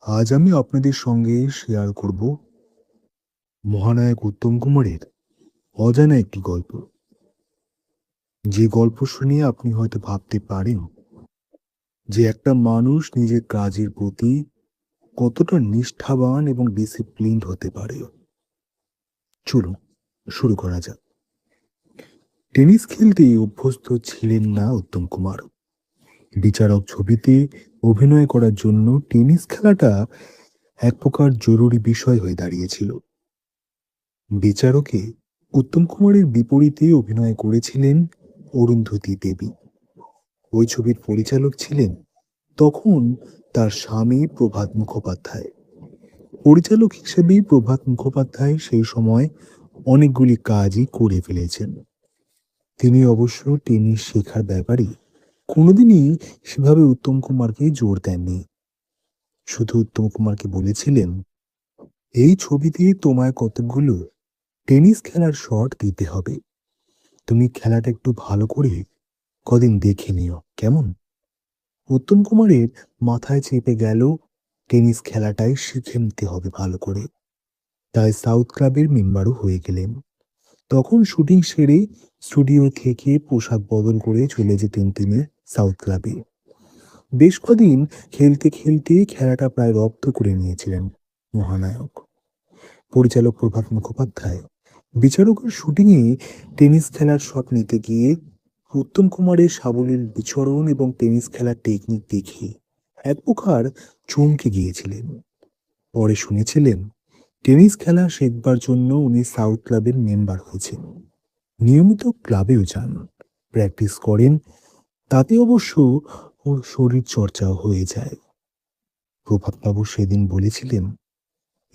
আজ আমি আপনাদের সঙ্গে শেয়ার করব মহানায়ক উত্তম কুমারের অজানা একটি গল্প। যে গল্প শুনে আপনি হয়তো ভাবতে পারেন যে একটা মানুষ নিজের কাজের প্রতি কতটা নিষ্ঠাবান এবং ডিসিপ্লিনড হতে পারে। চলুন শুরু করা যাক। টেনিস খেলতে অভ্যস্ত ছিলেন না উত্তম কুমার। বিচারক ছবিতে অভিনয় করার জন্য টেনিস খেলাটা এক প্রকার জরুরি বিষয় হয়ে দাঁড়িয়েছিল। বিচারকে উত্তম কুমারের বিপরীতে অভিনয় করেছিলেন অরুন্ধতী দেবী। ওই ছবির পরিচালক ছিলেন তখন তার স্বামী প্রভাত মুখোপাধ্যায়। পরিচালক হিসেবে প্রভাত মুখোপাধ্যায় সেই সময় অনেকগুলি কাজই করে ফেলেছেন। তিনি অবশ্য টেনিস শেখার ব্যাপারে কোনোদিনই সেভাবে উত্তম কুমারকে জোর দেননি। শুধু উত্তম কুমারকে বলেছিলেন, এই ছবিতে তোমায় কতগুলো টেনিস খেলার শট দিতে হবে। তুমি খেলাটা একটু ভালো করে কদিন দেখে নিও, কেমন? উত্তম কুমারের মাথায় চেপে গেল টেনিস খেলাটাই শিখে নিতে হবে ভালো করে। তাই সাউথ ক্লাবের মেম্বারও হয়ে গেলেন। তখন শুটিং সেরে স্টুডিও থেকে পোশাক বদল করে চলে যেতেন তিনি সাউথ ক্লাবে। বেশ কদিন খেলতে খেলতে খেলাটা প্রায় রপ্ত করে নিয়েছিলেন মহানায়ক। পরিচালক প্রভাত মুখোপাধ্যায় বিচারকের শুটিংয়ে টেনিস খেলার শট নিতে গিয়ে উত্তম কুমারের সাবলীল বিচরণ এবং টেনিস খেলার টেকনিক দেখে এক প্রকার চমকে গিয়েছিলেন। পরে শুনেছিলেন টেনিস খেলা শেখবার জন্য উনি সাউথ ক্লাবের মেম্বার হয়েছেন। নিয়মিত ক্লাবেও যান, প্র্যাকটিস করেন। তাতে অবশ্য ওর শরীর চর্চাও হয়ে যায়। প্রভাতবাবু সেদিন বলেছিলেন,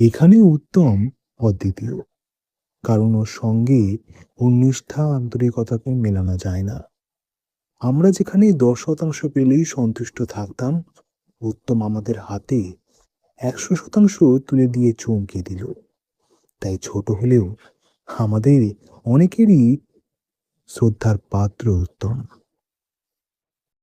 এখানে উত্তম অদ্বিতীয়, কারণ ওর সঙ্গে ওর নিষ্ঠা আন্তরিকতাকে মেলানো যায় না। আমরা যেখানে 10% পেলেই সন্তুষ্ট থাকতাম, উত্তম আমাদের হাতে 100% তুলে দিয়ে চমকে দিল। তাই ছোট হলেও আমাদের অনেকেরই শ্রদ্ধার পাত্র উত্তম।